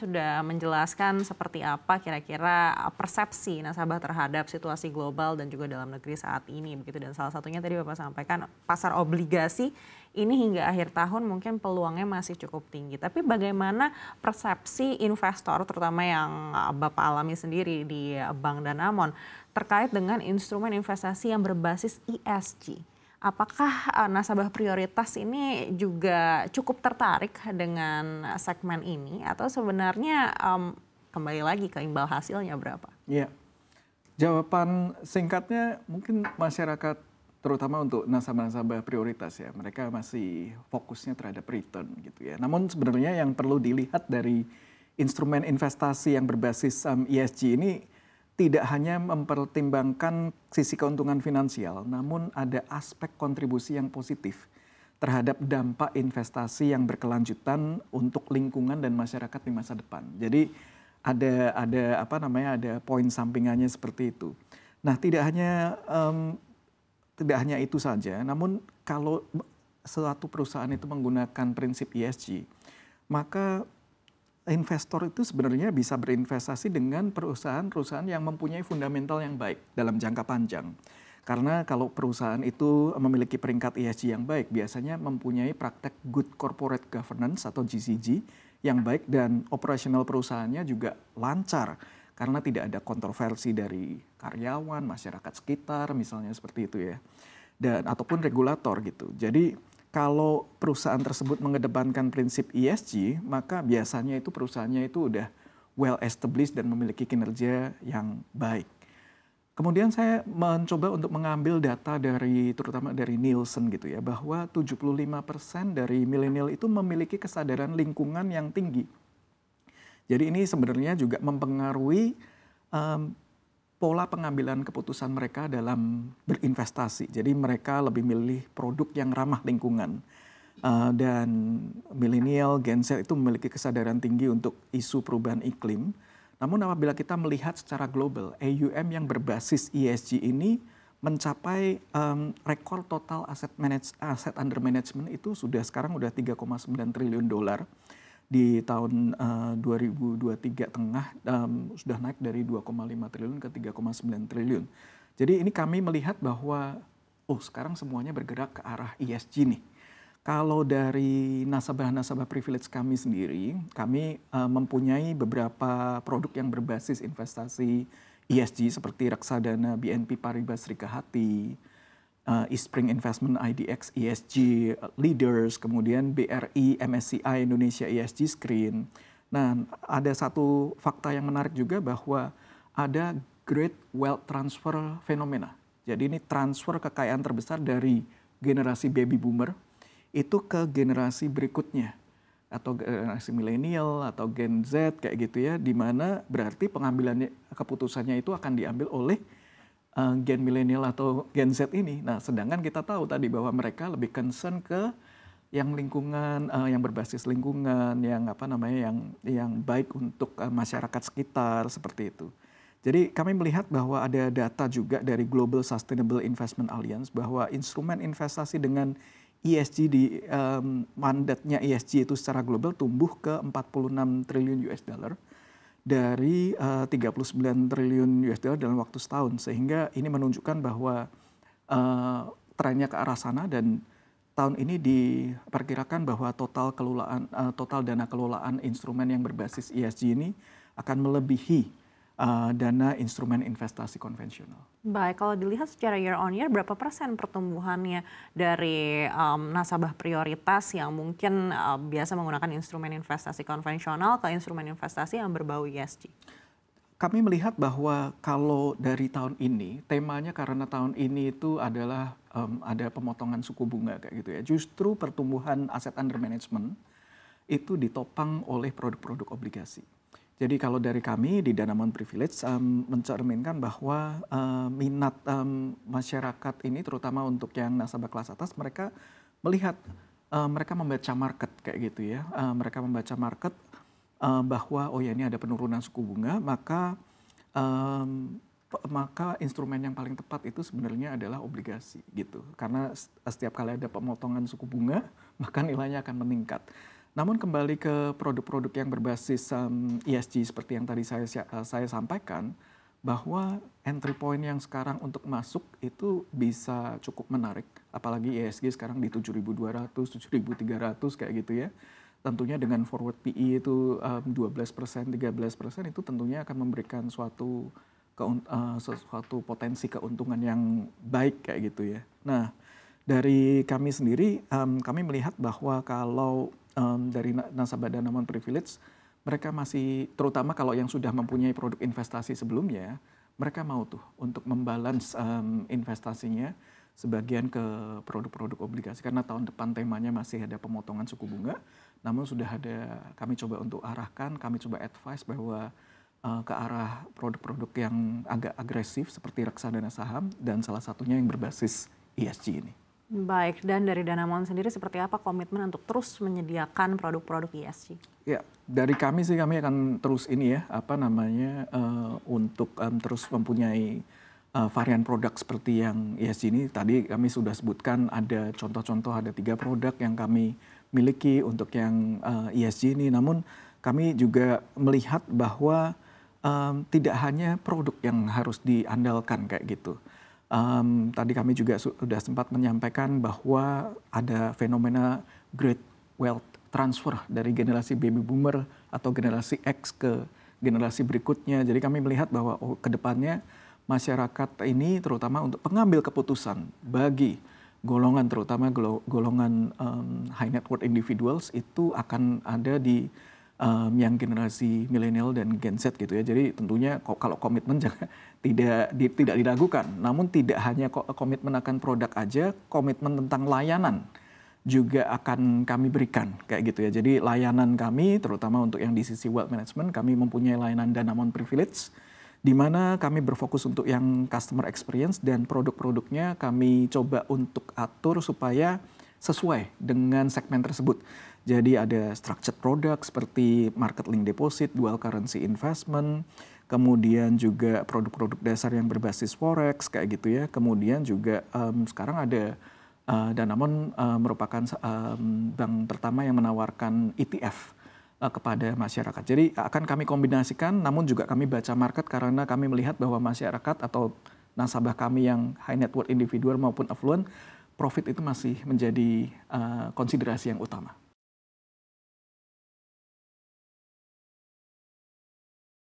sudah menjelaskan seperti apa kira-kira persepsi nasabah terhadap situasi global dan juga dalam negeri saat ini begitu, dan salah satunya tadi Bapak sampaikan pasar obligasi ini hingga akhir tahun mungkin peluangnya masih cukup tinggi. Tapi bagaimana persepsi investor terutama yang Bapak alami sendiri di Bank Danamon terkait dengan instrumen investasi yang berbasis ESG? Apakah nasabah prioritas ini juga cukup tertarik dengan segmen ini atau sebenarnya kembali lagi ke imbal hasilnya berapa? Iya, jawaban singkatnya mungkin masyarakat terutama untuk nasabah-nasabah prioritas ya, mereka masih fokusnya terhadap return gitu ya. Namun sebenarnya yang perlu dilihat dari instrumen investasi yang berbasis ESG ini tidak hanya mempertimbangkan sisi keuntungan finansial, namun ada aspek kontribusi yang positif terhadap dampak investasi yang berkelanjutan untuk lingkungan dan masyarakat di masa depan. Jadi ada poin sampingannya seperti itu. Nah, tidak hanya itu saja, namun kalau suatu perusahaan itu menggunakan prinsip ESG, maka investor itu sebenarnya bisa berinvestasi dengan perusahaan-perusahaan yang mempunyai fundamental yang baik dalam jangka panjang. Karena kalau perusahaan itu memiliki peringkat ESG yang baik, biasanya mempunyai praktek good corporate governance atau GCG yang baik dan operasional perusahaannya juga lancar karena tidak ada kontroversi dari karyawan, masyarakat sekitar, misalnya seperti itu ya, dan ataupun regulator gitu. Jadi kalau perusahaan tersebut mengedepankan prinsip ESG, maka biasanya itu perusahaannya itu udah well established dan memiliki kinerja yang baik. Kemudian saya mencoba untuk mengambil data terutama dari Nielsen gitu ya, bahwa 75% dari milenial itu memiliki kesadaran lingkungan yang tinggi. Jadi ini sebenarnya juga mempengaruhi pola pengambilan keputusan mereka dalam berinvestasi. Jadi mereka lebih milih produk yang ramah lingkungan. Dan milenial, Gen Z itu memiliki kesadaran tinggi untuk isu perubahan iklim. Namun apabila kita melihat secara global, AUM yang berbasis ESG ini mencapai rekor total aset under management itu sekarang udah 3,9 triliun dolar. Di tahun 2023 tengah sudah naik dari 2,5 triliun ke 3,9 triliun. Jadi ini kami melihat bahwa sekarang semuanya bergerak ke arah ESG nih. Kalau dari nasabah-nasabah privilege kami sendiri, kami mempunyai beberapa produk yang berbasis investasi ESG seperti reksadana BNP Paribas Srikahati, Eastspring Investment IDX ESG Leaders, kemudian BRI MSCI Indonesia ESG Screen. Nah, ada satu fakta yang menarik juga bahwa ada Great Wealth Transfer Phenomena. Jadi ini transfer kekayaan terbesar dari generasi baby boomer itu ke generasi berikutnya atau generasi milenial atau Gen Z kayak gitu ya, di mana berarti pengambilannya keputusannya itu akan diambil oleh Gen milenial atau Gen Z ini. Nah, sedangkan kita tahu tadi bahwa mereka lebih concern ke yang lingkungan, yang berbasis lingkungan, yang baik untuk masyarakat sekitar seperti itu. Jadi kami melihat bahwa ada data juga dari Global Sustainable Investment Alliance bahwa instrumen investasi dengan ESG di mandatnya ESG itu secara global tumbuh ke 46 triliun US dollar dari 39 triliun US dollar dalam waktu setahun, sehingga ini menunjukkan bahwa trennya ke arah sana dan tahun ini diperkirakan bahwa total dana kelolaan instrumen yang berbasis ESG ini akan melebihi dana instrumen investasi konvensional. Baik, kalau dilihat secara year on year berapa persen pertumbuhannya dari nasabah prioritas yang mungkin biasa menggunakan instrumen investasi konvensional ke instrumen investasi yang berbau ESG? Kami melihat bahwa kalau dari tahun ini, temanya karena tahun ini itu adalah ada pemotongan suku bunga kayak gitu ya. Justru pertumbuhan aset under management itu ditopang oleh produk-produk obligasi. Jadi kalau dari kami di Danamon Privilege mencerminkan bahwa minat masyarakat ini terutama untuk yang nasabah kelas atas, mereka melihat, mereka membaca market kayak gitu ya. Mereka membaca market bahwa ini ada penurunan suku bunga, maka instrumen yang paling tepat itu sebenarnya adalah obligasi gitu. Karena setiap kali ada pemotongan suku bunga, maka nilainya akan meningkat. Namun kembali ke produk-produk yang berbasis ESG seperti yang tadi saya sampaikan, bahwa entry point yang sekarang untuk masuk itu bisa cukup menarik. Apalagi ESG sekarang di 7.200, 7.300 kayak gitu ya. Tentunya dengan forward PE itu 12%, 13% itu tentunya akan memberikan suatu potensi keuntungan yang baik kayak gitu ya. Nah, dari kami sendiri, kami melihat bahwa kalau dari nasabah Danamon Privilege, mereka masih, terutama kalau yang sudah mempunyai produk investasi sebelumnya, mereka mau tuh untuk membalance investasinya sebagian ke produk-produk obligasi. Karena tahun depan temanya masih ada pemotongan suku bunga, namun sudah ada, kami coba untuk arahkan, kami coba advice bahwa ke arah produk-produk yang agak agresif seperti reksadana saham dan salah satunya yang berbasis ESG ini. Baik, dan dari Danamon sendiri seperti apa komitmen untuk terus menyediakan produk-produk ESG? Ya, dari kami sih kami akan terus ini ya, untuk terus mempunyai varian produk seperti yang ESG ini. Tadi kami sudah sebutkan ada contoh-contoh, ada 3 produk yang kami miliki untuk yang ESG ini. Namun kami juga melihat bahwa tidak hanya produk yang harus diandalkan kayak gitu. Tadi kami juga sudah sempat menyampaikan bahwa ada fenomena great wealth transfer dari generasi baby boomer atau generasi X ke generasi berikutnya. Jadi kami melihat bahwa ke depannya masyarakat ini terutama untuk pengambil keputusan bagi golongan, terutama golongan high net worth individuals itu akan ada di yang generasi milenial dan Gen Z gitu ya. Jadi tentunya kalau komitmen tidak diragukan. Namun tidak hanya komitmen akan produk aja, komitmen tentang layanan juga akan kami berikan kayak gitu ya. Jadi layanan kami terutama untuk yang di sisi wealth management, kami mempunyai layanan Danamon Privilege di mana kami berfokus untuk yang customer experience dan produk-produknya kami coba untuk atur supaya sesuai dengan segmen tersebut. Jadi ada structured product seperti market link deposit, dual currency investment, kemudian juga produk-produk dasar yang berbasis forex kayak gitu ya. Kemudian juga sekarang ada Danamon merupakan bank pertama yang menawarkan ETF kepada masyarakat. Jadi akan kami kombinasikan, namun juga kami baca market karena kami melihat bahwa masyarakat atau nasabah kami yang high net worth individual maupun affluent, profit itu masih menjadi konsiderasi yang utama.